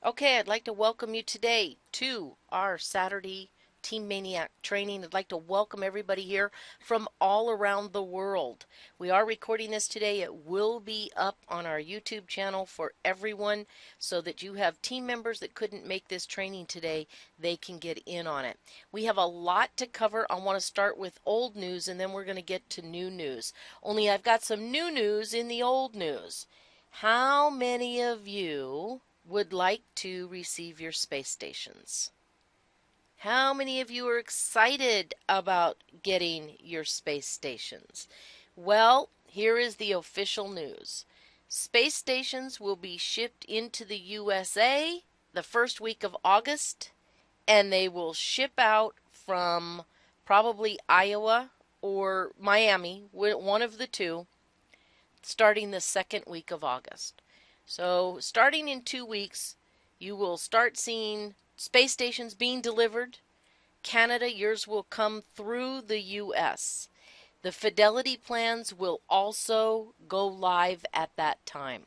Okay, I'd like to welcome you today to our Saturday Team Maniac training. I'd like to welcome everybody here from all around the world. We are recording this today. It will be up on our YouTube channel for everyone so that you have team members that couldn't make this training today. They can get in on it. We have a lot to cover. I want to start with old news and then we're going to get to new news. Only I've got some new news in the old news. How many of you would like to receive your space stations? How many of you are excited about getting your space stations? Well, here is the official news. Space stations will be shipped into the USA the first week of August, and they will ship out from probably Iowa or Miami, one of the two, starting the second week of August. So starting in 2 weeks, you will start seeing space stations being delivered. Canada, yours will come through the U.S. The fidelity plans will also go live at that time.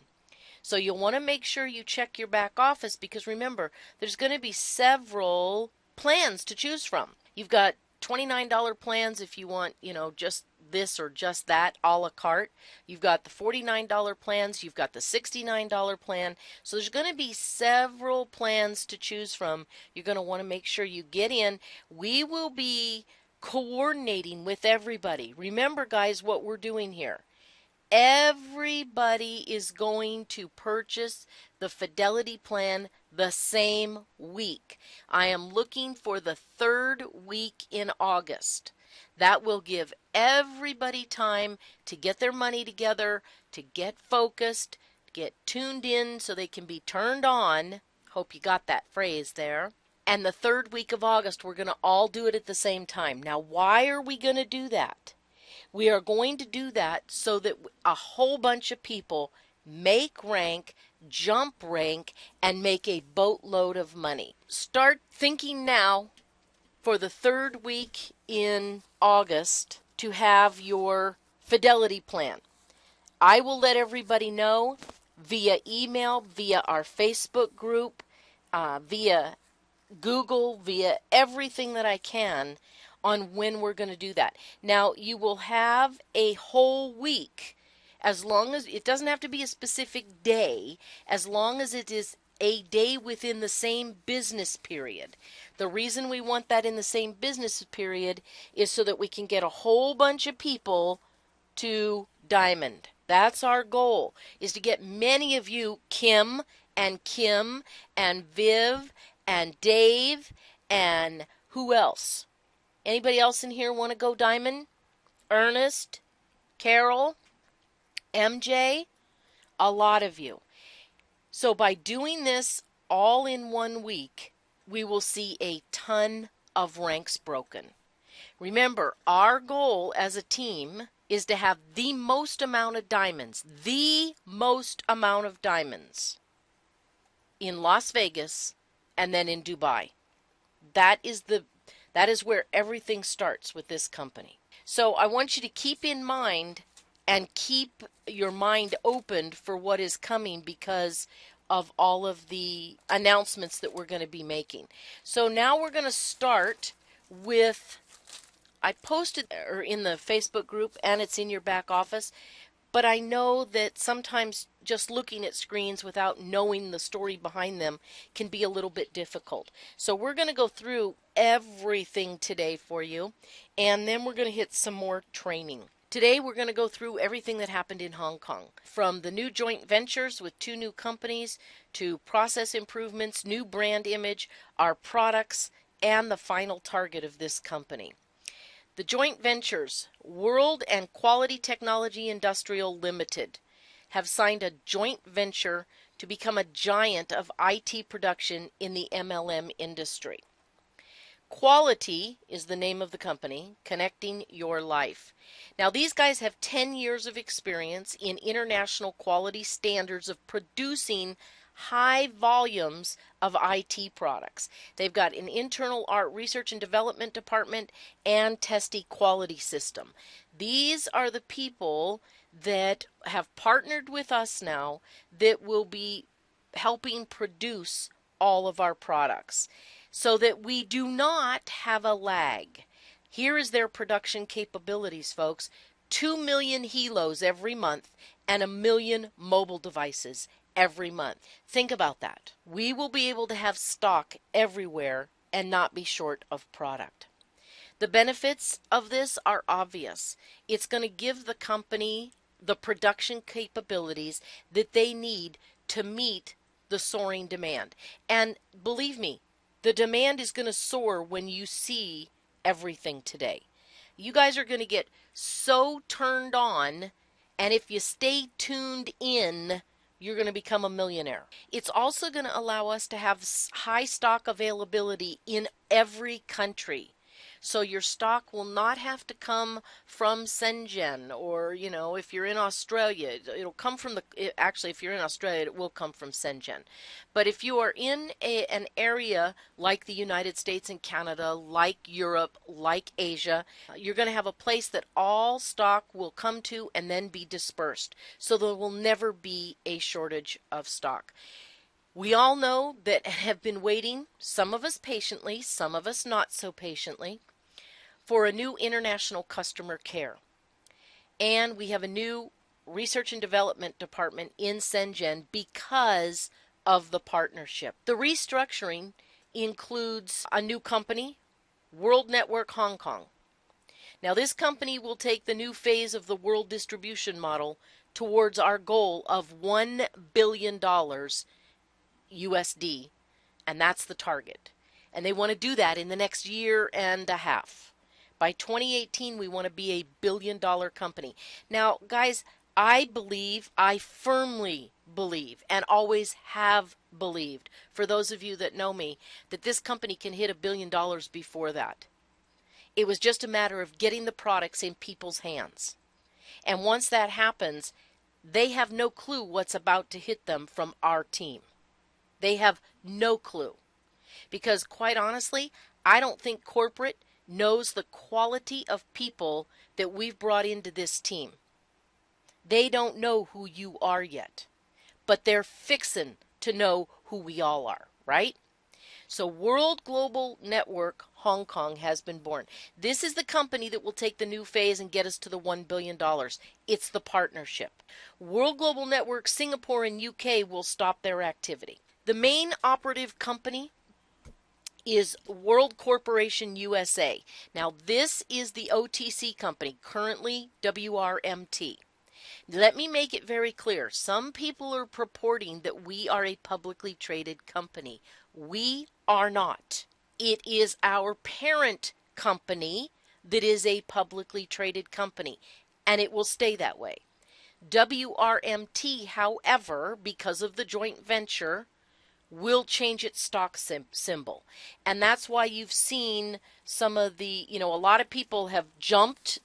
So you'll want to make sure you check your back office because remember, there's going to be several plans to choose from. You've got $29 plans if you want, just this or just that, a la carte. You've got the $49 plans, you've got the $69 plan. So there's going to be several plans to choose from. You're going to want to make sure you get in. We will be coordinating with everybody. Remember, guys, what we're doing here. Everybody is going to purchase the fidelity plan the same week. I am looking for the third week in August. That will give everybody time to get their money together, to get focused, get tuned in so they can be turned on. Hope you got that phrase there. And the third week of August, we're going to all do it at the same time. Now, why are we going to do that? We are going to do that so that a whole bunch of people make rank, jump rank, and make a boatload of money. Start thinking now for the third week in August to have your fidelity plan. I will let everybody know via email, via our Facebook group, via Google, via everything that I can on when we're going to do that. Now, you will have a whole week, as long as it doesn't have to be a specific day, as long as it is a day within the same business period. The reason we want that in the same business period is so that we can get a whole bunch of people to Diamond. That's our goal, is to get many of you, Kim and Viv and Dave and who else? Anybody else in here want to go Diamond? Ernest, Carol, MJ, a lot of you. So by doing this all in 1 week, we will see a ton of ranks broken. Remember, our goal as a team is to have the most amount of diamonds, in Las Vegas and then in Dubai. That is where everything starts with this company. So I want you to keep in mind and keep your mind opened for what is coming because of all of the announcements that we're going to be making. So now we're going to start with, I posted in the Facebook group and it's in your back office, but I know that sometimes just looking at screens without knowing the story behind them can be a little bit difficult. So we're going to go through everything today for you, and then we're going to hit some more training. Today we're going to go through everything that happened in Hong Kong, from the new joint ventures with 2 new companies to process improvements, new brand image, our products, and the final target of this company. The joint ventures, World and Quality Technology Industrial Limited, have signed a joint venture to become a giant of IT production in the MLM industry. Quality is the name of the company, Connecting Your Life. Now, these guys have 10 years of experience in international quality standards of producing high volumes of IT products. They've got an internal art research and development department and testing quality system. These are the people that have partnered with us now that will be helping produce all of our products so that we do not have a lag. Here is their production capabilities, folks. 2 million helos every month and 1 million mobile devices every month. Think about that. We will be able to have stock everywhere and not be short of product. The benefits of this are obvious. It's going to give the company the production capabilities that they need to meet the soaring demand. And believe me, the demand is going to soar when you see everything today. You guys are going to get so turned on, and if you stay tuned in, you're going to become a millionaire. It's also going to allow us to have high stock availability in every country. So your stock will not have to come from Shenzhen, or, if you're in Australia, it'll come from actually, if you're in Australia, it will come from Shenzhen. But if you are in an area like the United States and Canada, like Europe, like Asia, you're going to have a place that all stock will come to and then be dispersed. So there will never be a shortage of stock. We all know that have been waiting, some of us patiently, some of us not so patiently, for a new international customer care. And we have a new research and development department in Shenzhen because of the partnership. The restructuring includes a new company, World Network Hong Kong. Now this company will take the new phase of the world distribution model towards our goal of $1 billion USD, and that's the target. And they want to do that in the next year and a half. By 2018, we want to be a billion-dollar company. Now, guys, I firmly believe, and always have believed, for those of you that know me, that this company can hit $1 billion before that. It was just a matter of getting the products in people's hands. And once that happens, they have no clue what's about to hit them from our team. They have no clue. Because quite honestly, I don't think corporate knows the quality of people that we've brought into this team. They don't know who you are yet, but they're fixin' to know who we all are, right? So World Global Network Hong Kong has been born. This is the company that will take the new phase and get us to the $1 billion. It's the partnership. World Global Network Singapore and UK will stop their activity. The main operative company is World Corporation USA. Now this is the OTC company, currently WRMT. Let me make it very clear. Some people are purporting that we are a publicly traded company. We are not. It is our parent company that is a publicly traded company, and it will stay that way. WRMT, however, because of the joint venture, will change its stock symbol. And that's why you've seen some of the, a lot of people have jumped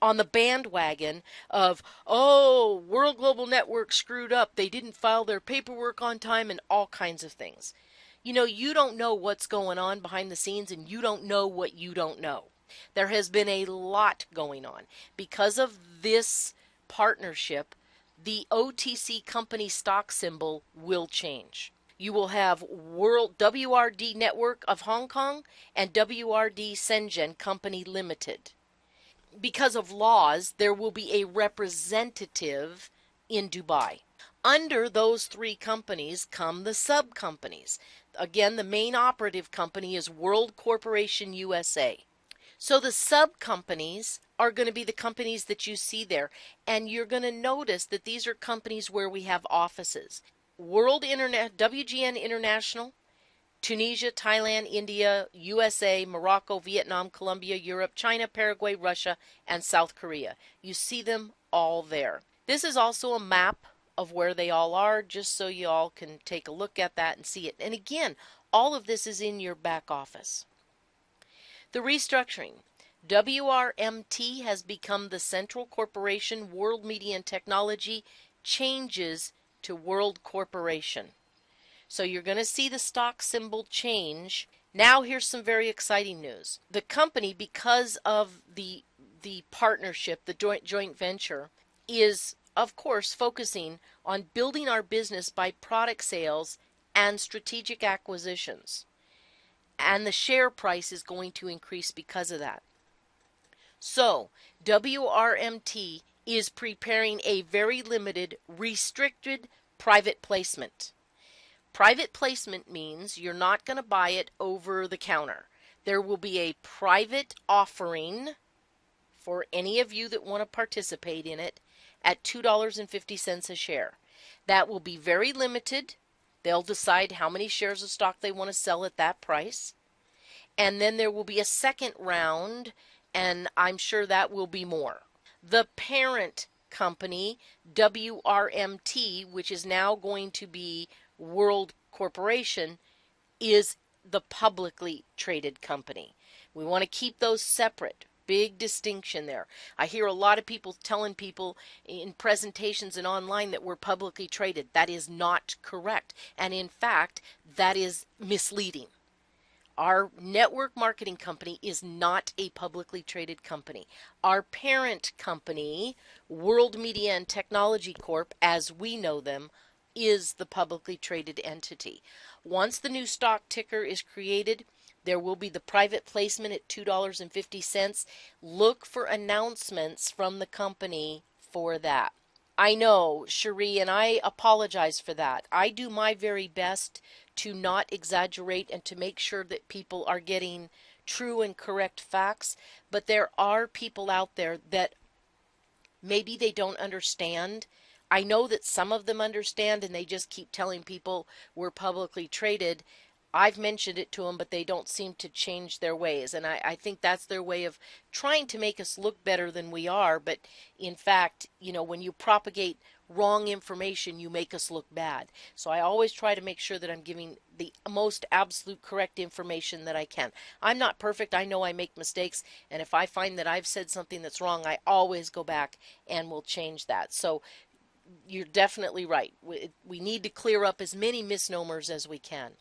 on the bandwagon of, oh, World Global Network screwed up. They didn't file their paperwork on time and all kinds of things. You don't know what's going on behind the scenes, and you don't know what you don't know. There has been a lot going on. Because of this partnership, the OTC company stock symbol will change. You will have World WRD Network of Hong Kong and WRD Shenzhen Company Limited. Because of laws, there will be a representative in Dubai. Under those three companies come the sub-companies. Again, the main operative company is World Corporation USA. So the sub-companies are going to be the companies that you see there. And you're going to notice that these are companies where we have offices. WGN International, Tunisia, Thailand, India, USA, Morocco, Vietnam, Colombia, Europe, China, Paraguay, Russia, and South Korea. You see them all there. This is also a map of where they all are, just so you all can take a look at that and see it. And again, all of this is in your back office. The restructuring. WRMT has become the Central Corporation. World Media and Technology changes to World Corporation. So you're going to see the stock symbol change. Now here's some very exciting news. The company, because of the partnership, the joint venture, is of course focusing on building our business by product sales and strategic acquisitions. And the share price is going to increase because of that. So, WRMT is preparing a very limited, restricted private placement. Private placement means you're not going to buy it over the counter. There will be a private offering for any of you that want to participate in it at $2.50 a share. That will be very limited. They'll decide how many shares of stock they want to sell at that price. And then there will be a second round, and I'm sure that will be more. The parent company, WRMT, which is now going to be World Corporation, is the publicly traded company. We want to keep those separate. Big distinction there. I hear a lot of people telling people in presentations and online that we're publicly traded. That is not correct. And in fact, that is misleading. Our network marketing company is not a publicly traded company. Our parent company, World Media and Technology Corp, as we know them, is the publicly traded entity. Once the new stock ticker is created, there will be the private placement at $2.50. Look for announcements from the company for that. I know, Cherie, and I apologize for that. I do my very best to not exaggerate and to make sure that people are getting true and correct facts, but there are people out there that maybe they don't understand. I know that some of them understand and they just keep telling people we're publicly traded. I've mentioned it to them, but they don't seem to change their ways. And I think that's their way of trying to make us look better than we are. But in fact, when you propagate wrong information, you make us look bad. So I always try to make sure that I'm giving the most absolute correct information that I can. I'm not perfect. I know I make mistakes. And if I find that I've said something that's wrong, I always go back and will change that. So you're definitely right. We need to clear up as many misnomers as we can.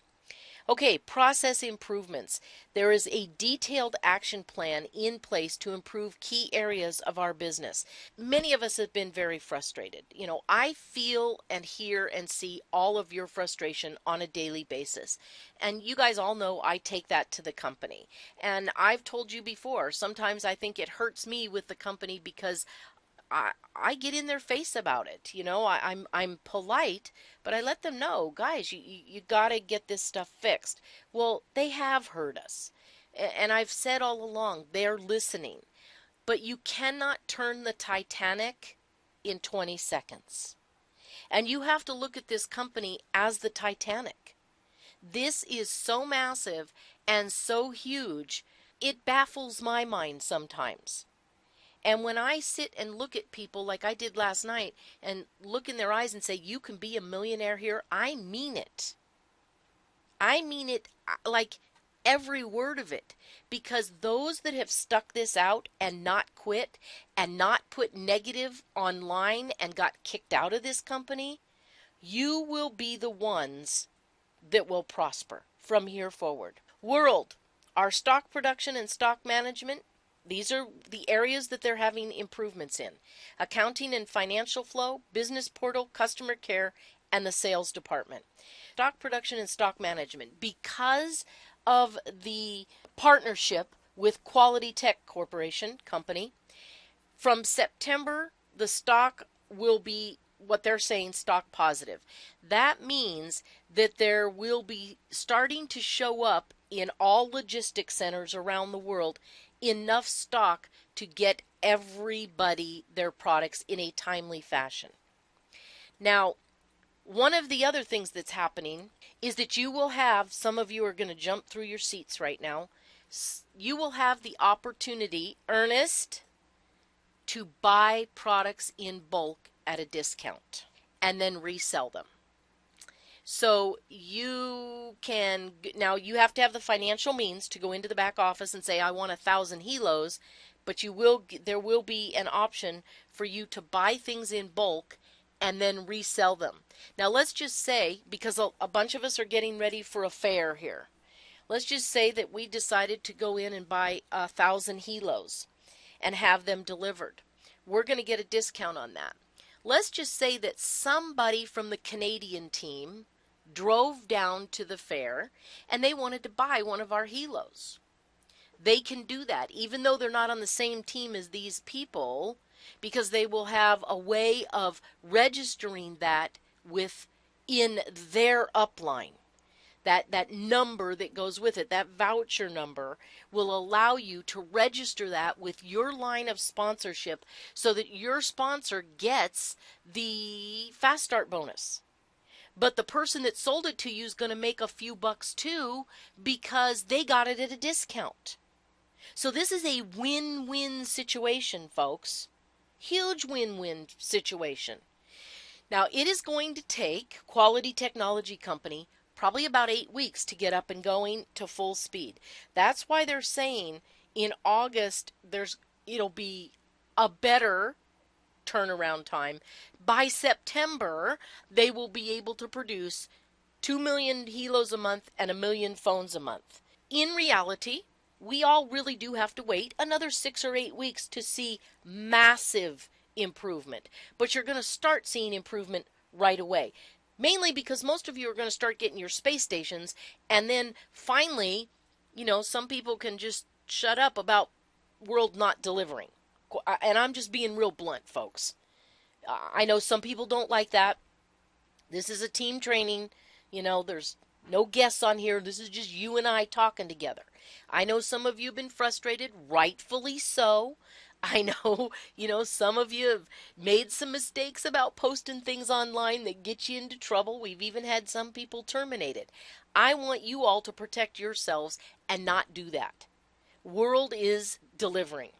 Okay, process improvements. There is a detailed action plan in place to improve key areas of our business. Many of us have been very frustrated. I feel and hear and see all of your frustration on a daily basis. And you guys all know I take that to the company. And I've told you before, sometimes I think it hurts me with the company because I get in their face about it. I'm polite, but I let them know, guys, you got to get this stuff fixed. Well, they have heard us. And I've said all along, they're listening. But you cannot turn the Titanic in 20 seconds. And you have to look at this company as the Titanic. This is so massive and so huge, it baffles my mind sometimes. And when I sit and look at people like I did last night and look in their eyes and say, you can be a millionaire here, I mean it. I mean it like every word of it. Because those that have stuck this out and not quit and not put negative online and got kicked out of this company, you will be the ones that will prosper from here forward. World, our stock production and stock management, these are the areas that they're having improvements in. Accounting and financial flow, business portal, customer care, and the sales department. Stock production and stock management. Because of the partnership with Quality Tech Corporation Company, from September, the stock will be what they're saying stock positive. That means that there will be starting to show up in all logistics centers around the world enough stock to get everybody their products in a timely fashion. Now, one of the other things that's happening is that you will have, some of you are going to jump through your seats right now, you will have the opportunity, Ernest, to buy products in bulk at a discount and then resell them. So you can, now you have to have the financial means to go into the back office and say, I want 1,000 helos, but there will be an option for you to buy things in bulk and then resell them. Now let's just say, because a bunch of us are getting ready for a fair here, let's just say that we decided to go in and buy 1,000 helos and have them delivered. We're going to get a discount on that. Let's just say that somebody from the Canadian team drove down to the fair and they wanted to buy one of our helos. They can do that even though they're not on the same team as these people, because they will have a way of registering that within their upline. That number that goes with it, that voucher number, will allow you to register that with your line of sponsorship so that your sponsor gets the fast start bonus. But the person that sold it to you is going to make a few bucks too because they got it at a discount. So this is a win-win situation, folks. Huge win-win situation. Now, it is going to take Quality Technology Company probably about 8 weeks to get up and going to full speed. That's why they're saying in August it'll be a better turnaround time. By September, they will be able to produce 2 million helos a month and 1 million phones a month. In reality, we all really do have to wait another 6 or 8 weeks to see massive improvement. But you're going to start seeing improvement right away. Mainly because most of you are going to start getting your space stations, and then finally, some people can just shut up about world not delivering. And I'm just being real blunt, folks. I know some people don't like that. This is a team training. There's no guests on here. This is just you and I talking together. I know some of you have been frustrated, rightfully so. I know, some of you have made some mistakes about posting things online that get you into trouble. We've even had some people terminated. I want you all to protect yourselves and not do that. World is delivering.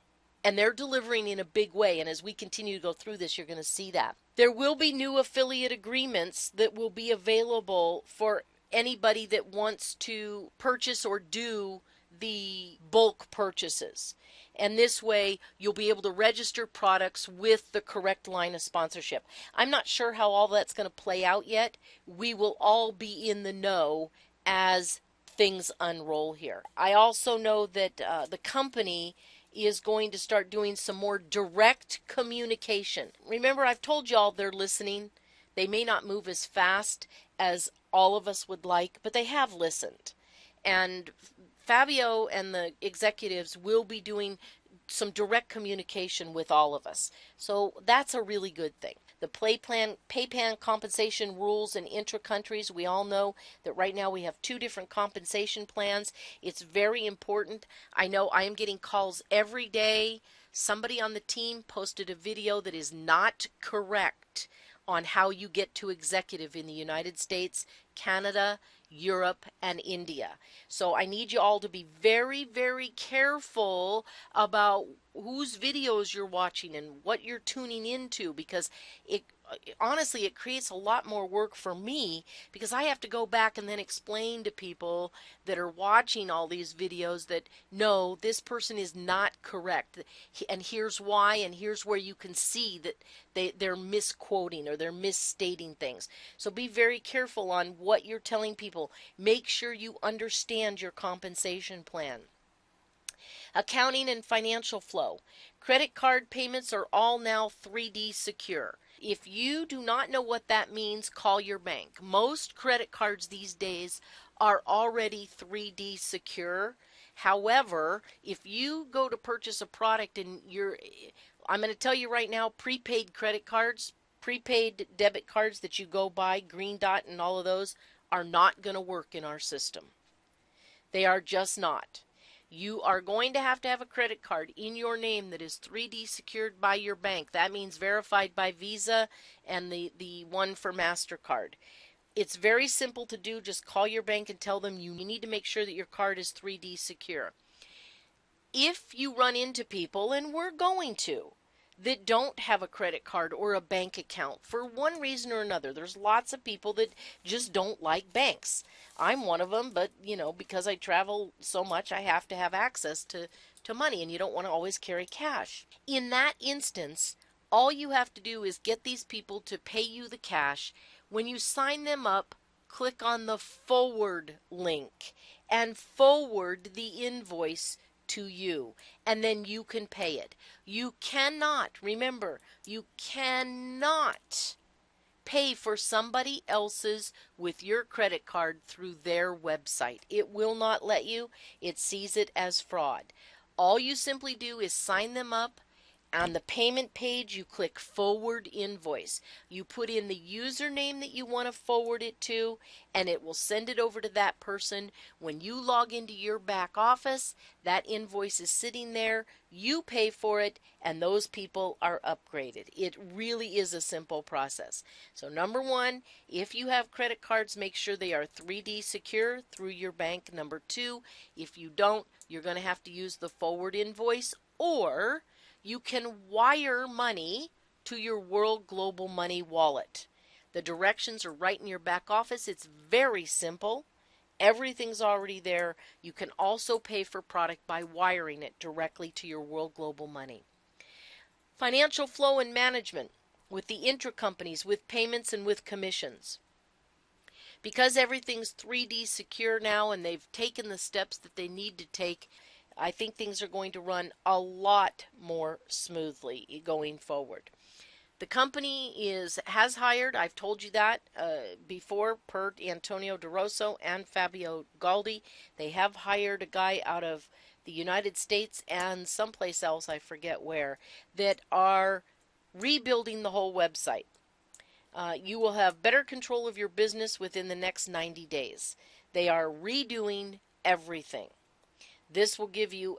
And they're delivering in a big way. And as we continue to go through this, you're going to see that. There will be new affiliate agreements that will be available for anybody that wants to purchase or do the bulk purchases. And this way, you'll be able to register products with the correct line of sponsorship. I'm not sure how all that's going to play out yet. We will all be in the know as things unroll here. I also know that the company is going to start doing some more direct communication. Remember, I've told y'all they're listening. They may not move as fast as all of us would like, but they have listened. And Fabio and the executives will be doing some direct communication with all of us. So that's a really good thing. The pay plan compensation rules in intra-countries, we all know that right now we have 2 different compensation plans. It's very important. I know I am getting calls every day. Somebody on the team posted a video that is not correct on how you get to executive in the United States, Canada, Europe, and India. So I need you all to be very, very careful about whose videos you're watching and what you're tuning into, because honestly, it creates a lot more work for me, because I have to go back and then explain to people that are watching all these videos that, no, this person is not correct, and here's why, and here's where you can see that they're misquoting or they're misstating things. So be very careful on what you're telling people. Make sure you understand your compensation plan. Accounting and financial flow. Credit card payments are all now 3D secure. If you do not know what that means, call your bank. Most credit cards these days are already 3D secure. However, if you go to purchase a product and I'm going to tell you right now, prepaid credit cards, prepaid debit cards that you go buy, Green Dot and all of those, are not going to work in our system. They are just not. You are going to have a credit card in your name that is 3D secured by your bank. That means verified by Visa and the one for MasterCard. It's very simple to do. Just call your bank and tell them you need to make sure that your card is 3D secure. If you run into people, and we're going to, that don't have a credit card or a bank account for one reason or another. There's lots of people that just don't like banks. I'm one of them, but because I travel so much, I have to have access to money, and you don't want to always carry cash. In that instance, all you have to do is get these people to pay you the cash. When you sign them up, click on the forward link and forward the invoice to you, and then you can pay it. You cannot, remember, you cannot pay for somebody else's with your credit card through their website. It will not let you. It sees it as fraud. All you simply do is sign them up. On the payment page, you click forward invoice. You put in the username that you want to forward it to, and it will send it over to that person. When you log into your back office, that invoice is sitting there. You pay for it, and those people are upgraded. It really is a simple process. So number one, if you have credit cards, make sure they are 3D secure through your bank. Number two, if you don't, you're going to have to use the forward invoice, or you can wire money to your World Global Money wallet. The directions are right in your back office. It's very simple. Everything's already there. You can also pay for product by wiring it directly to your World Global Money. Financial flow and management with the intra-companies, with payments and with commissions. Because everything's 3D secure now and they've taken the steps that they need to take, I think things are going to run a lot more smoothly going forward. The company has hired, I've told you that before, per Antonio DeRosso and Fabio Galdi. They have hired a guy out of the United States and someplace else, I forget where, that are rebuilding the whole website. You will have better control of your business within the next 90 days. They are redoing everything. This will give you,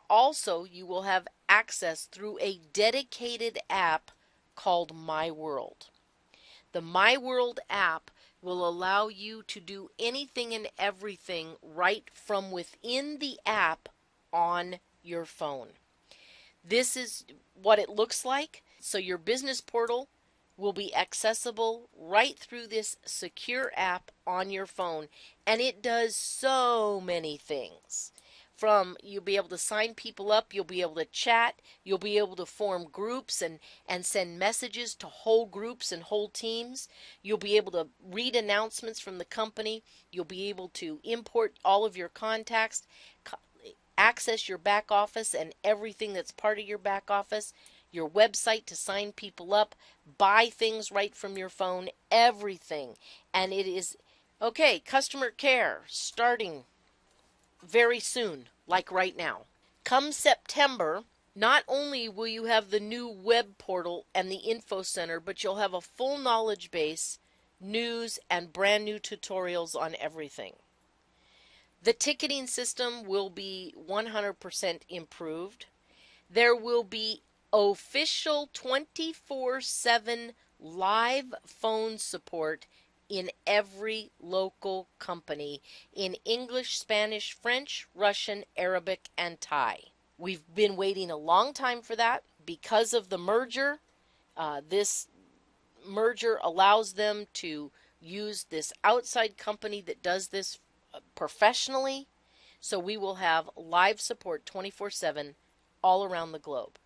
also you will have access through a dedicated app called My World. The My World app will allow you to do anything and everything right from within the app on your phone. This is what it looks like. So your business portal will be accessible right through this secure app on your phone, and it does so many things. From you'll be able to sign people up, you'll be able to chat, you'll be able to form groups and send messages to whole groups and whole teams. You'll be able to read announcements from the company. You'll be able to import all of your contacts, access your back office and everything that's part of your back office, your website to sign people up, buy things right from your phone, everything. And it is, okay, customer care starting very soon, like right now. Come September, not only will you have the new web portal and the info center, but you'll have a full knowledge base, news, and brand new tutorials on everything. The ticketing system will be 100% improved. There will be official 24/7 live phone support in every local company in English, Spanish, French, Russian, Arabic, and Thai. We've been waiting a long time for that because of the merger. This merger allows them to use this outside company that does this professionally. So we will have live support 24/7 all around the globe.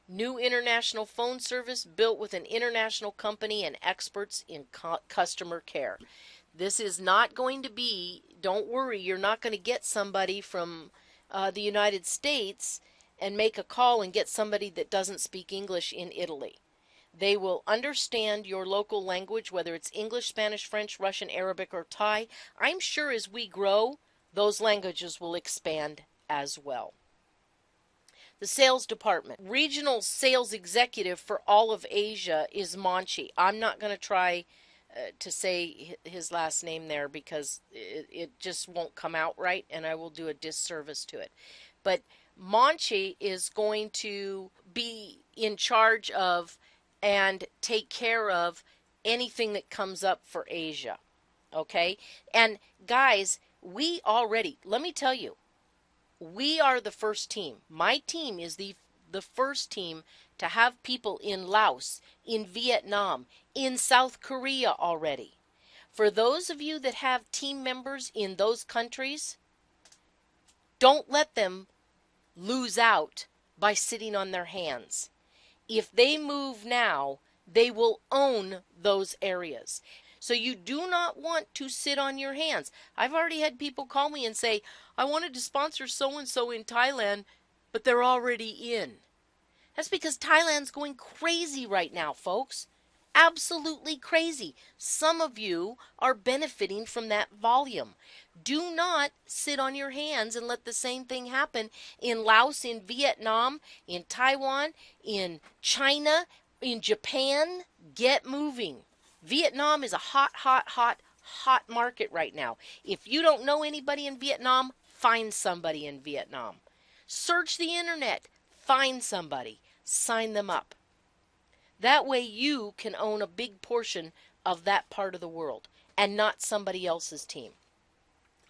New international phone service built with an international company and experts in customer care. This is not going to be, don't worry, you're not going to get somebody from the United States and make a call and get somebody that doesn't speak English in Italy. They will understand your local language, whether it's English, Spanish, French, Russian, Arabic, or Thai. I'm sure as we grow, those languages will expand as well. The sales department. Regional sales executive for all of Asia is Manchi. I'm not going to try to say his last name there because it just won't come out right and I will do a disservice to it. But Manchi is going to be in charge of and take care of anything that comes up for Asia. Okay? And guys, we already, let me tell you, we are the first team. My team is the first team to have people in Laos, in Vietnam, in South Korea already. For those of you that have team members in those countries, don't let them lose out by sitting on their hands. If they move now, they will own those areas. So you do not want to sit on your hands. I've already had people call me and say, I wanted to sponsor so-and-so in Thailand, but they're already in. That's because Thailand's going crazy right now, folks. absolutely crazy. Some of you are benefiting from that volume. Do not sit on your hands and let the same thing happen in Laos, in Vietnam, in Taiwan, in China, in Japan. Get moving. Vietnam is a hot, hot, hot, hot market right now. If you don't know anybody in Vietnam, find somebody in Vietnam. Search the internet. Find somebody. Sign them up. That way you can own a big portion of that part of the world and not somebody else's team.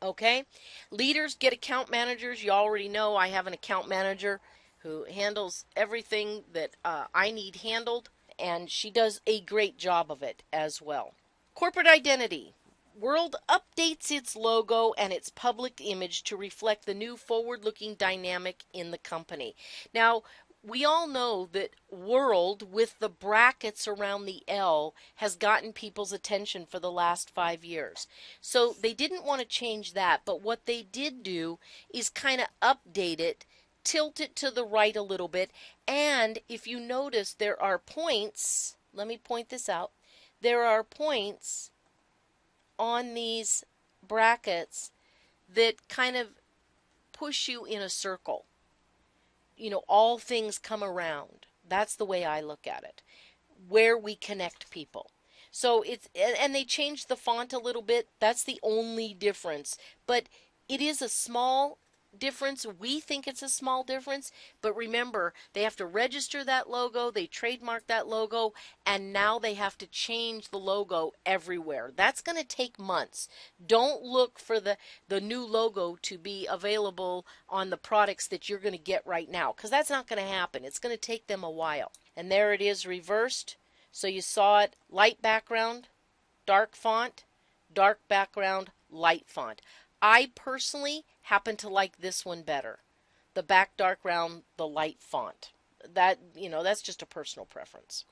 Okay? Leaders get account managers. You already know I have an account manager who handles everything that I need handled, and she does a great job of it as well. Corporate identity. World updates its logo and its public image to reflect the new forward-looking dynamic in the company. Now, we all know that World with the brackets around the L has gotten people's attention for the last 5 years. So they didn't want to change that, but what they did do is kind of update it, tilt it to the right a little bit, and if you notice there are points, let me point this out, there are points on these brackets that kind of push you in a circle. You know, all things come around. That's the way I look at it. Where we connect people. So it's, and they changed the font a little bit. That's the only difference. But it is a small difference. We think it's a small difference, but remember, they have to register that logo, they trademark that logo, and now they have to change the logo everywhere. That's going to take months. Don't look for the new logo to be available on the products that you're going to get right now, because that's not going to happen. It's going to take them a while. And there it is reversed. So you saw it, light background, dark font, dark background, light font. I personally happen to like this one better. The back dark round, the light font. That, you know, that's just a personal preference.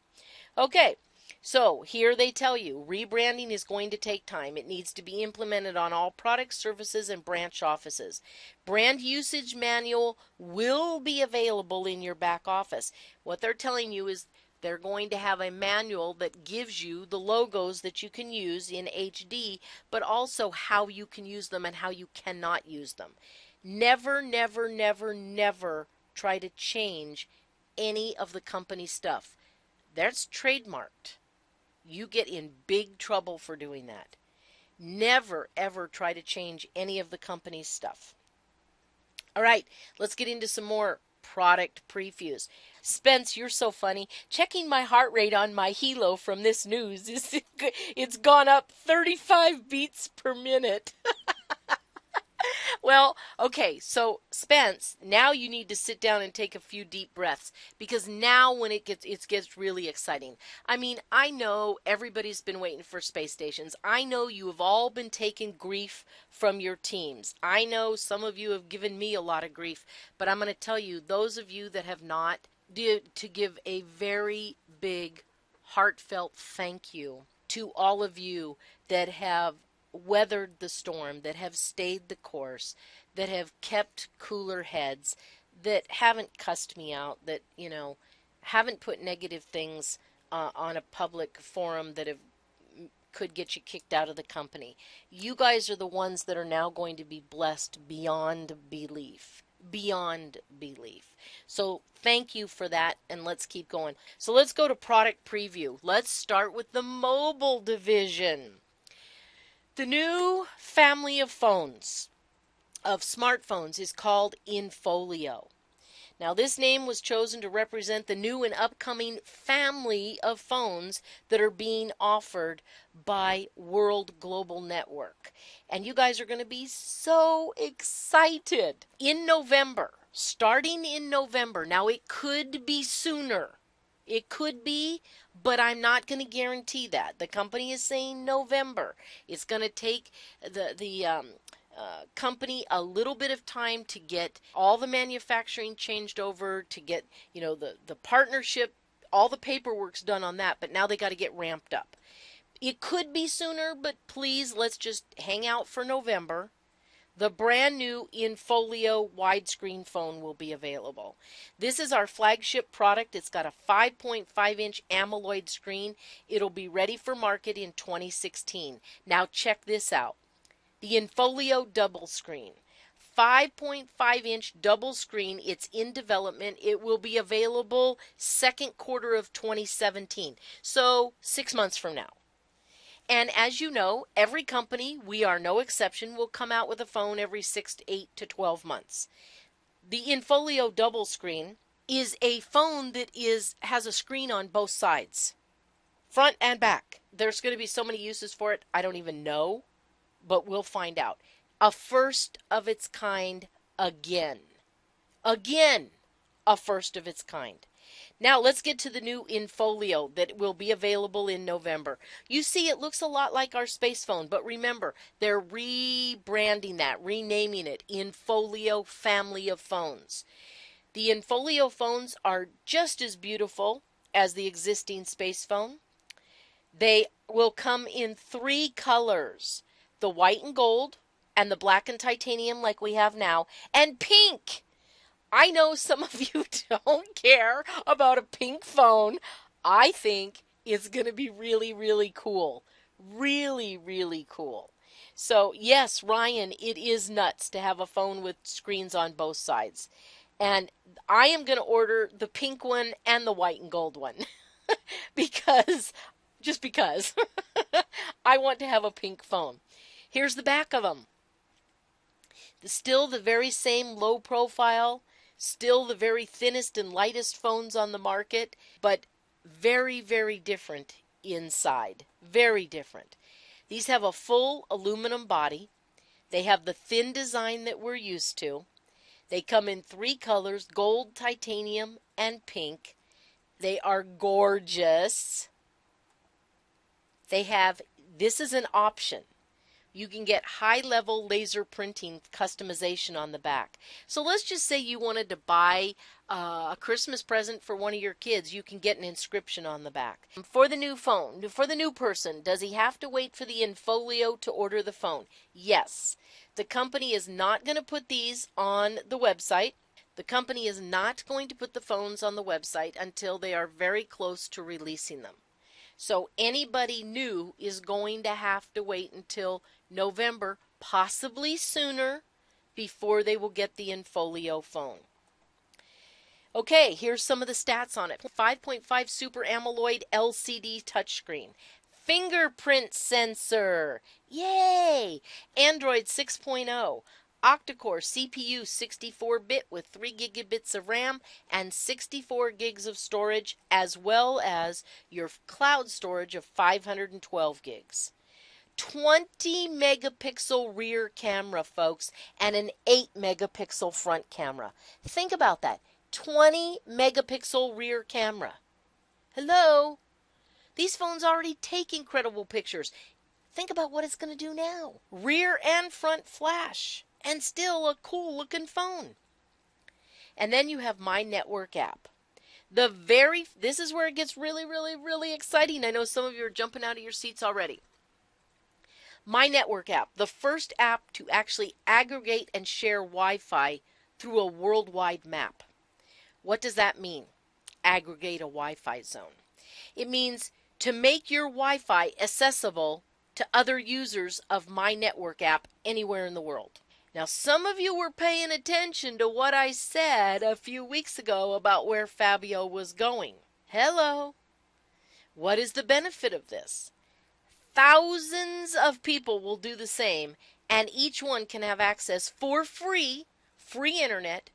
Okay, so here they tell you rebranding is going to take time. It needs to be implemented on all products, services, and branch offices. Brand usage manual will be available in your back office. What they're telling you is they're going to have a manual that gives you the logos that you can use in HD, but also how you can use them and how you cannot use them. Never, never, never, never try to change any of the company stuff. That's trademarked. You get in big trouble for doing that. Never, ever try to change any of the company's stuff. All right, let's get into some more product previews. Spence, you're so funny. Checking my heart rate on my Hilo from this news. It's gone up 35 beats per minute. Well, okay, so Spence, now you need to sit down and take a few deep breaths, because now when it gets really exciting. I mean, I know everybody's been waiting for space stations. I know you have all been taking grief from your teams. I know some of you have given me a lot of grief, but I'm going to tell you, those of you that have not, to give a very big, heartfelt thank you to all of you that have weathered the storm, that have stayed the course, that have kept cooler heads, that haven't cussed me out, that, you know, haven't put negative things on a public forum that could get you kicked out of the company. You guys are the ones that are now going to be blessed beyond belief. Beyond belief. So thank you for that, and let's keep going. So let's go to product preview. Let's start with the mobile division. The new family of phones, of smartphones, is called Infolio. Now, this name was chosen to represent the new and upcoming family of phones that are being offered by World Global Network. And you guys are going to be so excited. In November, starting in November, now it could be sooner. It could be, but I'm not going to guarantee that. The company is saying November. It's going to take the company a little bit of time to get all the manufacturing changed over, to get, you know, the partnership, all the paperwork's done on that, but now they got to get ramped up. It could be sooner, but please, let's just hang out for November. The brand new InFolio widescreen phone will be available. This is our flagship product. It's got a 5.5-inch AMOLED screen. It'll be ready for market in 2016. Now check this out. The InFolio double screen. 5.5-inch double screen. It's in development. It will be available second quarter of 2017. So 6 months from now. And as you know, every company, we are no exception, will come out with a phone every 6 to 8 to 12 months. The InFolio double screen is a phone that has a screen on both sides, front and back. There's going to be so many uses for it, I don't even know, but we'll find out. A first of its kind again. Again, a first of its kind. Now let's get to the new InFolio that will be available in November. You see, it looks a lot like our space phone, but remember, they're rebranding that, renaming it InFolio family of phones. The InFolio phones are just as beautiful as the existing space phone. They will come in 3 colors, the white and gold, and the black and titanium like we have now, and pink. I know some of you don't care about a pink phone. I think it's going to be really, really cool. Really, really cool. So, yes, Ryan, it is nuts to have a phone with screens on both sides. And I am going to order the pink one and the white and gold one just because I want to have a pink phone. Here's the back of them. Still the very same low profile. Still the very thinnest and lightest phones on the market, but very, very different inside. Very different. These have a full aluminum body. They have the thin design that we're used to. They come in 3 colors, gold, titanium, and pink. They are gorgeous. This is an option. You can get high-level laser printing customization on the back. So let's just say you wanted to buy a Christmas present for one of your kids. You can get an inscription on the back. For the new phone, for the new person, does he have to wait for the InFolio to order the phone? Yes. The company is not going to put these on the website. The company is not going to put the phones on the website until they are very close to releasing them. So anybody new is going to have to wait until November, possibly sooner, before they will get the InFolio phone. Okay, here's some of the stats on it. 5.5 Super AMOLED LCD touchscreen. Fingerprint sensor. Yay! Android 6.0. Octa-core CPU 64-bit with 3 gigabits of RAM and 64 gigs of storage, as well as your cloud storage of 512 gigs. 20 megapixel rear camera, folks, and an 8 megapixel front camera. Think about that. 20 megapixel rear camera. Hello? These phones already take incredible pictures. Think about what it's going to do now. Rear and front flash. And still a cool looking phone. And then you have My Network app. This is where it gets really, really, really exciting. I know some of you are jumping out of your seats already. My Network app, the first app to actually aggregate and share Wi-Fi through a worldwide map. What does that mean? Aggregate a Wi-Fi zone. It means to make your Wi-Fi accessible to other users of My Network app anywhere in the world. Now, some of you were paying attention to what I said a few weeks ago about where Fabio was going. Hello. What is the benefit of this? Thousands of people will do the same, and each one can have access for free internet,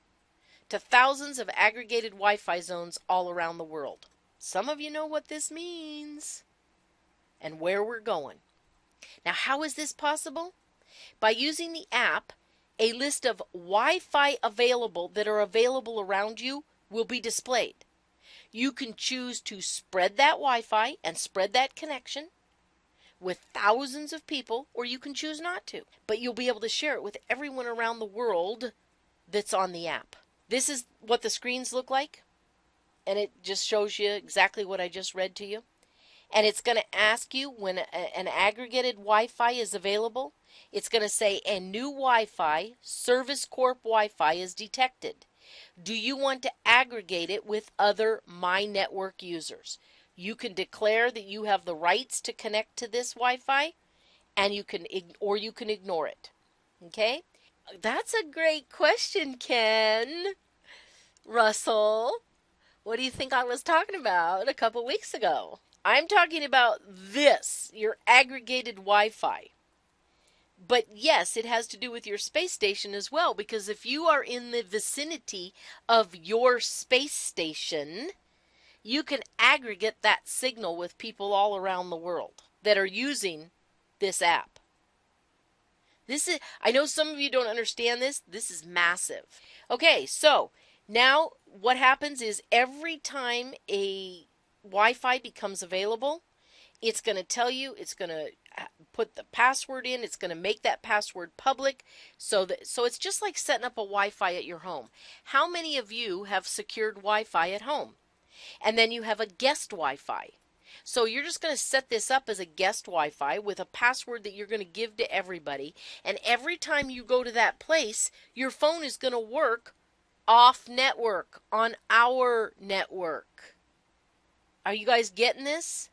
to thousands of aggregated Wi-Fi zones all around the world. Some of you know what this means and where we're going. Now, how is this possible? By using the app, a list of Wi-Fi available that are available around you will be displayed. You can choose to spread that Wi-Fi and spread that connection with thousands of people, or you can choose not to. But you'll be able to share it with everyone around the world that's on the app. This is what the screens look like, and it just shows you exactly what I just read to you. And it's going to ask you when an aggregated Wi-Fi is available. It's going to say a new Wi-Fi, Service Corp Wi-Fi is detected. Do you want to aggregate it with other My Network users? You can declare that you have the rights to connect to this Wi-Fi, and you can ignore it. Okay? That's a great question, Ken. Russell, what do you think I was talking about a couple weeks ago? I'm talking about this, your aggregated Wi-Fi. But yes, it has to do with your space station as well, because if you are in the vicinity of your space station, you can aggregate that signal with people all around the world that are using this app. I know some of you don't understand this. This is massive. Okay, so now what happens is every time a Wi-Fi becomes available, it's going to tell you, it's going to put the password in, it's going to make that password public, so it's just like setting up a Wi-Fi at your home. How many of you have secured Wi-Fi at home? And then you have a guest Wi-Fi. So you're just going to set this up as a guest Wi-Fi with a password that you're going to give to everybody, and every time you go to that place, your phone is going to work off network, on our network. Are you guys getting this?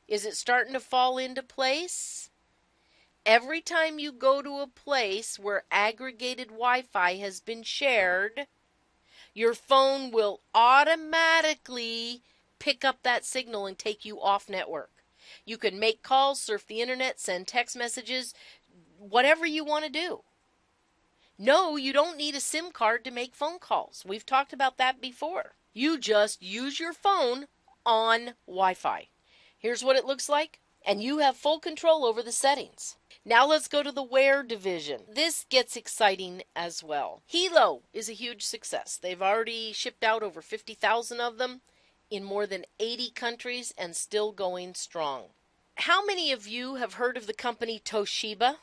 Is it starting to fall into place? Every time you go to a place where aggregated Wi-Fi has been shared, your phone will automatically pick up that signal and take you off network. You can make calls, surf the internet, send text messages, whatever you want to do. No, you don't need a SIM card to make phone calls. We've talked about that before. You just use your phone on Wi-Fi. Here's what it looks like, and you have full control over the settings. Now let's go to the Wear division. This gets exciting as well. Hilo is a huge success. They've already shipped out over 50,000 of them in more than 80 countries and still going strong. How many of you have heard of the company Toshiba?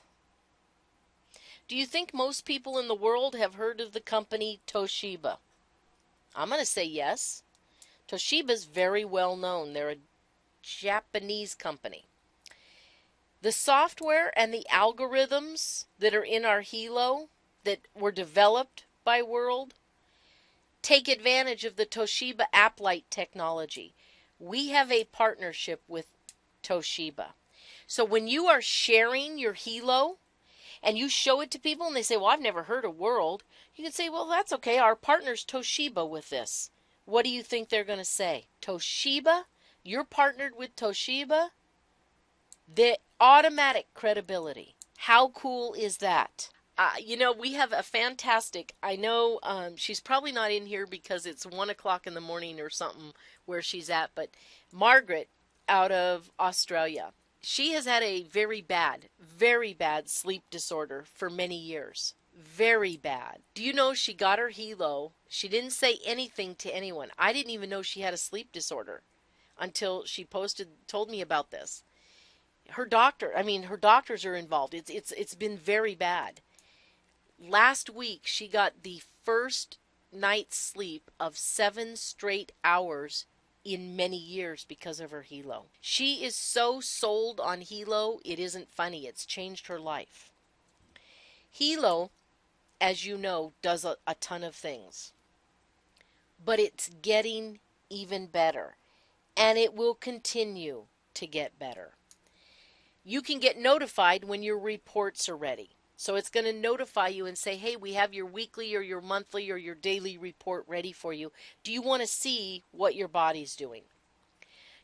Do you think most people in the world have heard of the company Toshiba? I'm going to say yes. Toshiba's very well known. They're a Japanese company. The software and the algorithms that are in our Hilo that were developed by World take advantage of the Toshiba AppLite technology. We have a partnership with Toshiba. So when you are sharing your Hilo and you show it to people and they say, well, I've never heard of World, you can say, well, that's okay. Our partner's Toshiba with this. What do you think they're going to say? Toshiba? You're partnered with Toshiba? The automatic credibility. How cool is that? We have a fantastic, I know she's probably not in here because it's 1 o'clock in the morning or something where she's at, but Margaret out of Australia, she has had a very bad sleep disorder for many years. Very bad. Do you know she got her Hilo? She didn't say anything to anyone. I didn't even know she had a sleep disorder until she told me about this. Her doctors are involved. It's been very bad. Last week, she got the first night's sleep of 7 straight hours in many years because of her Hilo. She is so sold on Hilo, it isn't funny. It's changed her life. Hilo, as you know, does a ton of things. But it's getting even better. And it will continue to get better. You can get notified when your reports are ready. So it's going to notify you and say, hey, we have your weekly or your monthly or your daily report ready for you. Do you want to see what your body's doing?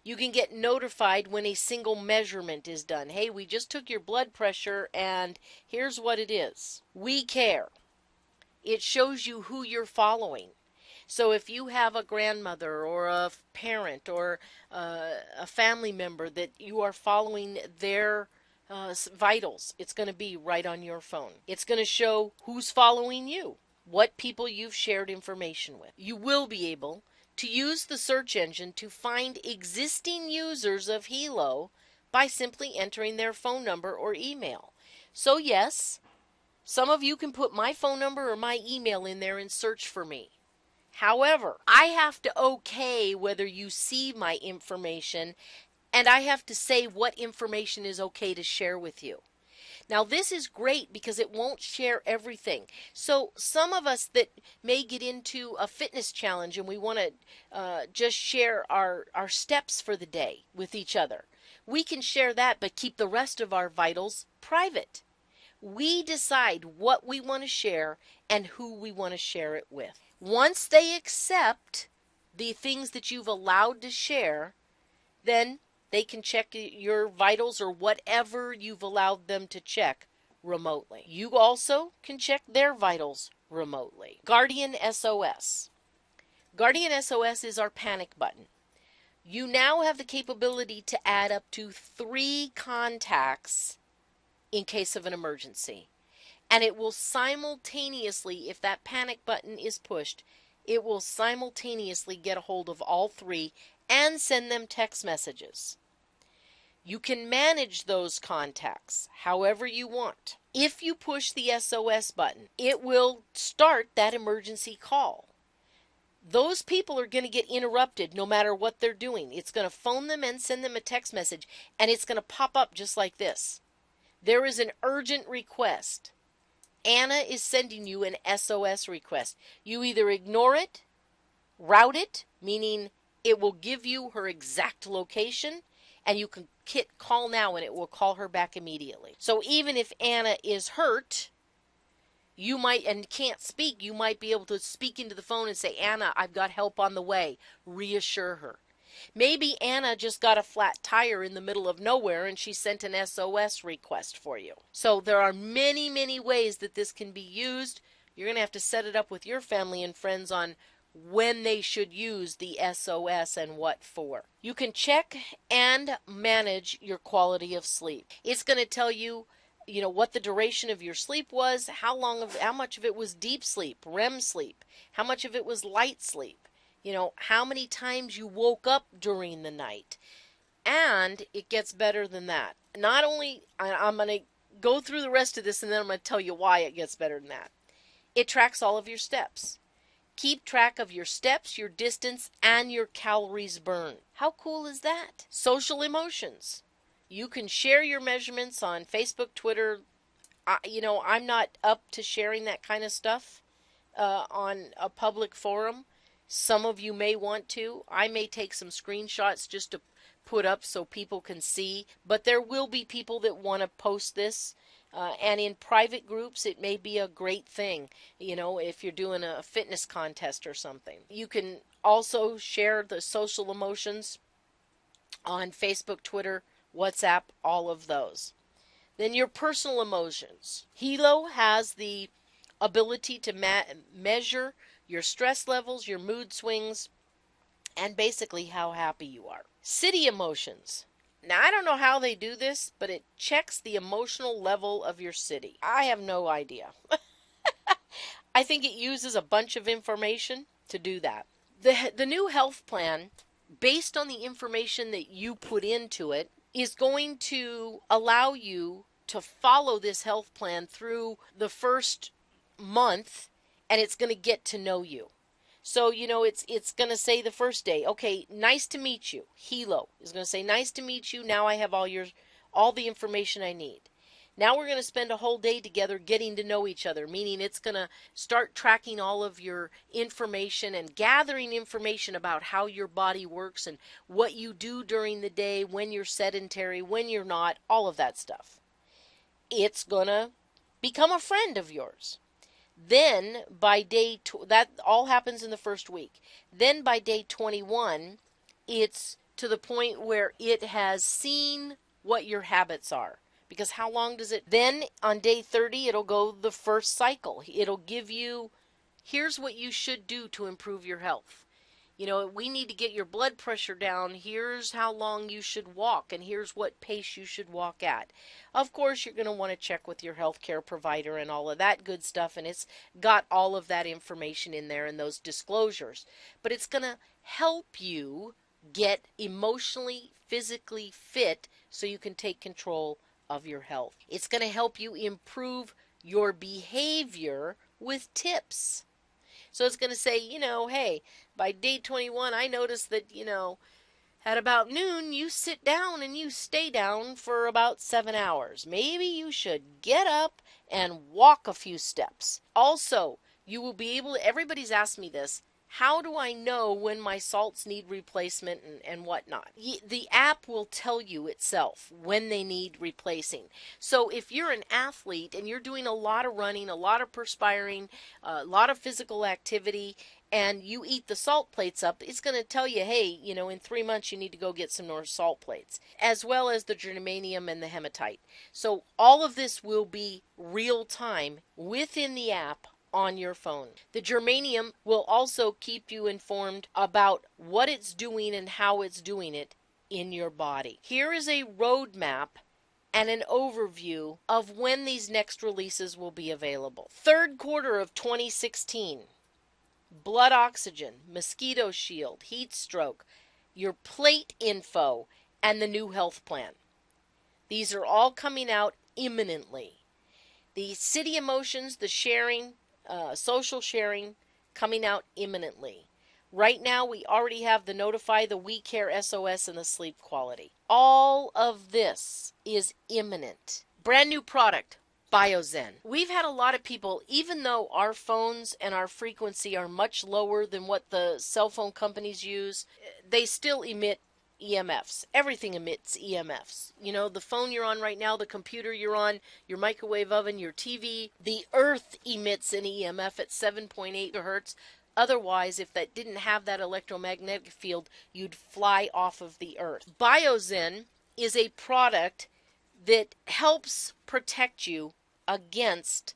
You can get notified when a single measurement is done. Hey, we just took your blood pressure and here's what it is. We care. It shows you who you're following. So if you have a grandmother or a parent or a family member that you are following their vitals, it's going to be right on your phone. It's going to show who's following you, what people you've shared information with. You will be able to use the search engine to find existing users of Hilo by simply entering their phone number or email. So yes, some of you can put my phone number or my email in there and search for me. However, I have to okay whether you see my information, and I have to say what information is okay to share with you. Now, this is great because it won't share everything. So some of us that may get into a fitness challenge and we want to just share our steps for the day with each other, we can share that, but keep the rest of our vitals private. We decide what we want to share and who we want to share it with. Once they accept the things that you've allowed to share, then they can check your vitals or whatever you've allowed them to check remotely. You also can check their vitals remotely. Guardian SOS. Guardian SOS is our panic button. You now have the capability to add up to 3 contacts in case of an emergency. And it will simultaneously, if that panic button is pushed, it will simultaneously get a hold of all 3 and send them text messages. You can manage those contacts however you want. If you push the SOS button, it will start that emergency call. Those people are going to get interrupted no matter what they're doing. It's going to phone them and send them a text message, and it's going to pop up just like this. There is an urgent request. Anna is sending you an SOS request. You either ignore it, route it, meaning it will give you her exact location, and you can hit call now and it will call her back immediately. So even if Anna is hurt, you might and can't speak, you might be able to speak into the phone and say, Anna, I've got help on the way. Reassure her. Maybe Anna just got a flat tire in the middle of nowhere and she sent an SOS request for you. So there are many, many ways that this can be used. You're going to have to set it up with your family and friends on when they should use the SOS and what for. You can check and manage your quality of sleep. It's going to tell you, what the duration of your sleep was, how much of it was deep sleep, REM sleep, how much of it was light sleep. How many times you woke up during the night. And it gets better than that. Not only, I'm going to go through the rest of this and then I'm going to tell you why it gets better than that. It tracks all of your steps. Keep track of your steps, your distance, and your calories burned. How cool is that? Social emotions. You can share your measurements on Facebook, Twitter. I'm not up to sharing that kind of stuff on a public forum. Some of you may want to. I may take some screenshots just to put up so people can see. But there will be people that want to post this. And in private groups, it may be a great thing, if you're doing a fitness contest or something. You can also share the social emotions on Facebook, Twitter, WhatsApp, all of those. Then your personal emotions. Hilo has the ability to measure your stress levels, your mood swings, and basically how happy you are. City emotions. Now, I don't know how they do this, but it checks the emotional level of your city. I have no idea. I think it uses a bunch of information to do that. The new health plan, based on the information that you put into it, is going to allow you to follow this health plan through the first month, and it's going to get to know you. So, it's going to say the first day, okay, nice to meet you. Hilo is going to say, nice to meet you. Now I have all the information I need. Now we're going to spend a whole day together getting to know each other, meaning it's going to start tracking all of your information and gathering information about how your body works and what you do during the day, when you're sedentary, when you're not, all of that stuff. It's going to become a friend of yours. Then by that all happens in the first week. Then by day 21, it's to the point where it has seen what your habits are. Because how long does it? Then on day 30, it'll go the first cycle. It'll give you, here's what you should do to improve your health. We need to get your blood pressure down. Here's how long you should walk, and here's what pace you should walk at. Of course, you're going to want to check with your healthcare provider and all of that good stuff, and it's got all of that information in there and those disclosures. But it's going to help you get emotionally, physically fit so you can take control of your health. It's going to help you improve your behavior with tips. So it's going to say, hey, by day 21, I noticed that, At about noon, you sit down and you stay down for about 7 hours. Maybe you should get up and walk a few steps. Also, you will be able to, everybody's asked me this, how do I know when my salts need replacement and whatnot? The app will tell you itself when they need replacing. So if you're an athlete and you're doing a lot of running, a lot of perspiring, a lot of physical activity, and you eat the salt plates up, it's going to tell you, hey, in 3 months you need to go get some more salt plates, as well as the germanium and the hematite. So all of this will be real time within the app on your phone. The germanium will also keep you informed about what it's doing and how it's doing it in your body. Here is a roadmap and an overview of when these next releases will be available. Third quarter of 2016. Blood oxygen, mosquito shield, heat stroke, your plate info, and the new health plan. These are all coming out imminently. The city emotions, the sharing, social sharing, coming out imminently. Right now, we already have the Notify, the We Care SOS, and the sleep quality. All of this is imminent. Brand new product, BioZen. We've had a lot of people, even though our phones and our frequency are much lower than what the cell phone companies use, they still emit EMFs. Everything emits EMFs. The phone you're on right now, the computer you're on, your microwave oven, your TV, the earth emits an EMF at 7.8 hertz. Otherwise, if that didn't have that electromagnetic field, you'd fly off of the earth. BioZen is a product that helps protect you against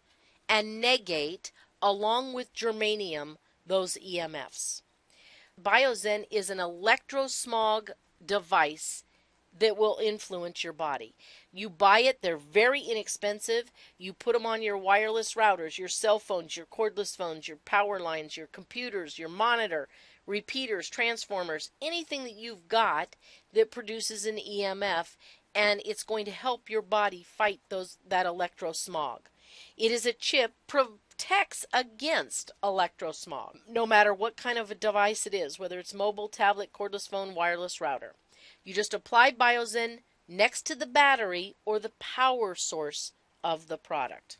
and negate, along with germanium, those EMFs. BioZen is an electrosmog device that will influence your body. You buy it, they're very inexpensive. You put them on your wireless routers, your cell phones, your cordless phones, your power lines, your computers, your monitor, repeaters, transformers, anything that you've got that produces an EMF, and it's going to help your body fight that electrosmog. It is a chip protects against electrosmog, no matter what kind of a device it is, whether it's mobile, tablet, cordless phone, wireless router. You just apply BioZen next to the battery or the power source of the product.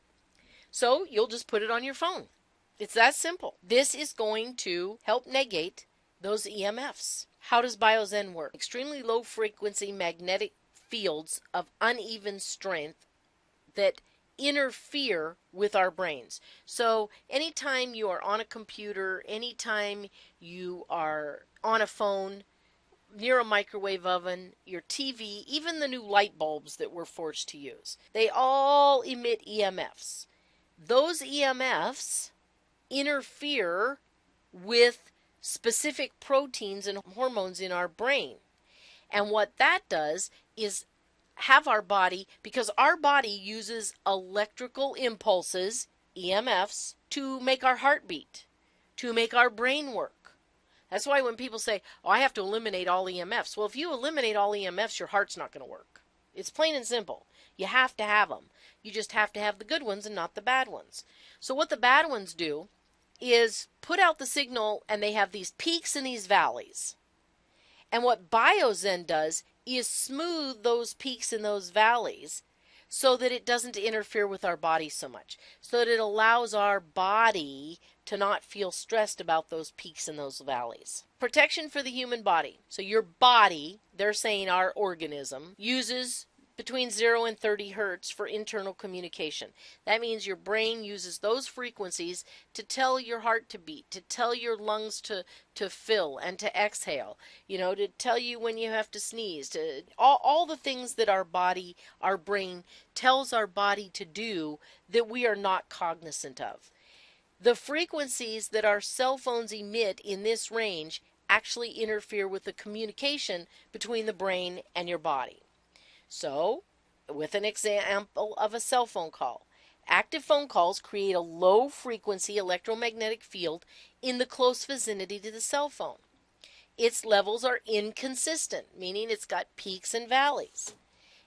So you'll just put it on your phone. It's that simple. This is going to help negate those EMFs. How does BioZen work? Extremely low frequency magnetic fields of uneven strength that interfere with our brains. So anytime you are on a computer, anytime you are on a phone, near a microwave oven, your TV, even the new light bulbs that we're forced to use, they all emit EMFs. Those EMFs interfere with specific proteins and hormones in our brain. And what that does is have our body, because our body uses electrical impulses, EMFs, to make our heart beat, to make our brain work. That's why when people say, oh, I have to eliminate all EMFs. Well, if you eliminate all EMFs, your heart's not going to work. It's plain and simple. You have to have them. You just have to have the good ones and not the bad ones. So what the bad ones do is put out the signal, and they have these peaks and these valleys. And what BioZen does is smooth those peaks and those valleys so that it doesn't interfere with our body so much, so that it allows our body to not feel stressed about those peaks and those valleys. Protection for the human body. So your body, they're saying our organism, uses between 0 and 30 hertz for internal communication. That means your brain uses those frequencies to tell your heart to beat, to tell your lungs to fill and to exhale, to tell you when you have to sneeze, to all the things that our body, our brain tells our body to do that we are not cognizant of. The frequencies that our cell phones emit in this range actually interfere with the communication between the brain and your body. So, with an example of a cell phone call, active phone calls create a low frequency electromagnetic field in the close vicinity to the cell phone. Its levels are inconsistent, meaning it's got peaks and valleys.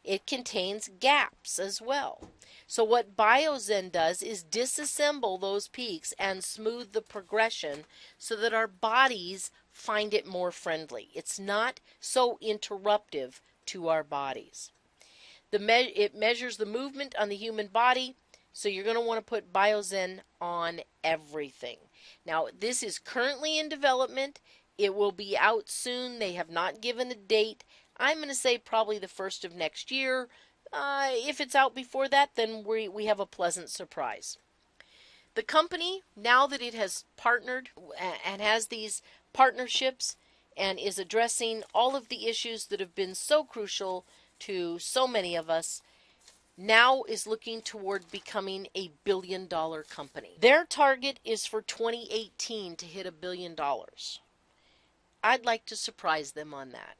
It contains gaps as well. So what BioZen does is disassemble those peaks and smooth the progression so that our bodies find it more friendly. It's not so interruptive to our bodies. It measures the movement on the human body, so you're going to want to put BioZen on everything. Now, this is currently in development. It will be out soon. They have not given a date. I'm going to say probably the first of next year. If it's out before that, then we have a pleasant surprise. The company, now that it has partnered and has these partnerships and is addressing all of the issues that have been so crucial to so many of us, now is looking toward becoming a billion-dollar company. Their target is for 2018 to hit $1 billion. I'd like to surprise them on that.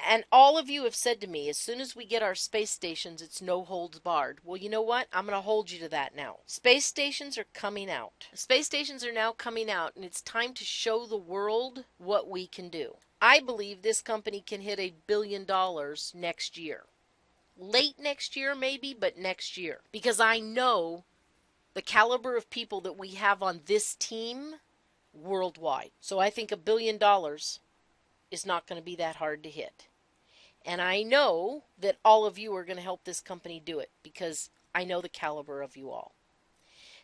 And all of you have said to me, as soon as we get our space stations, it's no holds barred. Well, you know what? I'm going to hold you to that now. Space stations are coming out. Space stations are now coming out, and it's time to show the world what we can do. I believe this company can hit $1 billion next year. Late next year, maybe, but next year. Because I know the caliber of people that we have on this team worldwide. So I think $1 billion is not going to be that hard to hit. And I know that all of you are going to help this company do it because I know the caliber of you all.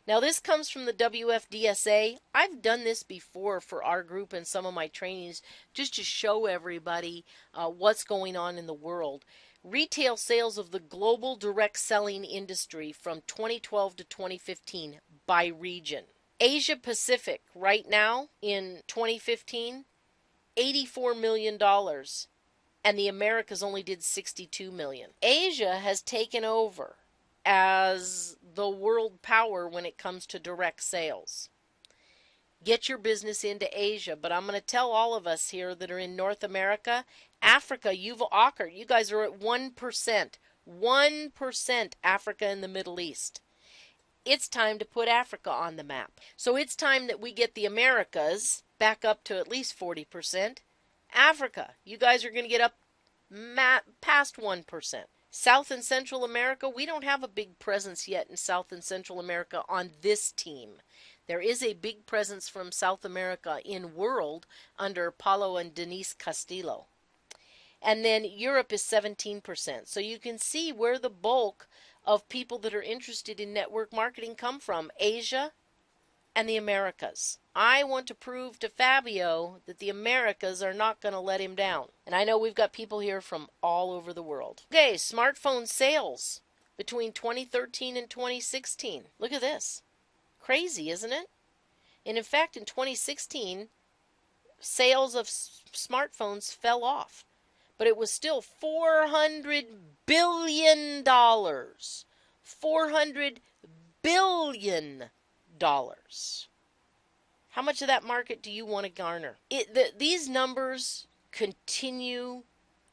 Now this comes from the WFDSA. I've done this before for our group and some of my trainings just to show everybody what's going on in the world. Retail sales of the global direct selling industry from 2012 to 2015 by region. Asia Pacific right now in 2015, $84 million, and the Americas only did $62 million. Asia has taken over as the world power when it comes to direct sales. Get your business into Asia, but I'm going to tell all of us here that are in North America, Africa, you guys are at 1%. 1% Africa and the Middle East. It's time to put Africa on the map. So it's time that we get the Americas back up to at least 40%. Africa, you guys are going to get up past 1%. South and Central America, we don't have a big presence yet in South and Central America on this team. There is a big presence from South America in world under Paulo and Denise Castillo. And then Europe is 17%. So you can see where the bulk of people that are interested in network marketing come from. Asia and the Americas. I want to prove to Fabio that the Americas are not going to let him down. And I know we've got people here from all over the world. Okay, smartphone sales between 2013 and 2016. Look at this. Crazy, isn't it? And in fact, in 2016, sales of smartphones fell off. But it was still $400 billion. $400 billion. How much of that market do you want to garner? These numbers continue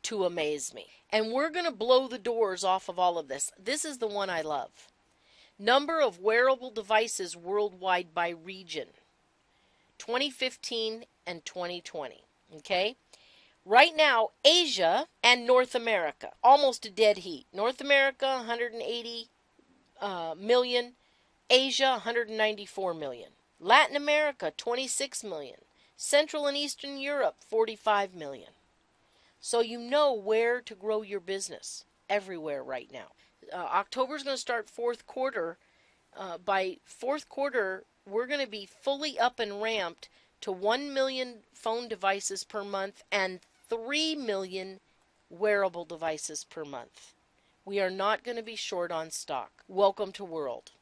to amaze me. And we're going to blow the doors off of all of this. This is the one I love. Number of wearable devices worldwide by region. 2015 and 2020. Okay? Right now, Asia and North America, almost a dead heat. North America, 180 million. Asia, 194 million. Latin America, 26 million. Central and Eastern Europe, 45 million. So you know where to grow your business. Everywhere right now. October is going to start fourth quarter. By fourth quarter, we're going to be fully up and ramped to 1 million phone devices per month and 3 million wearable devices per month. We are not going to be short on stock. Welcome to World.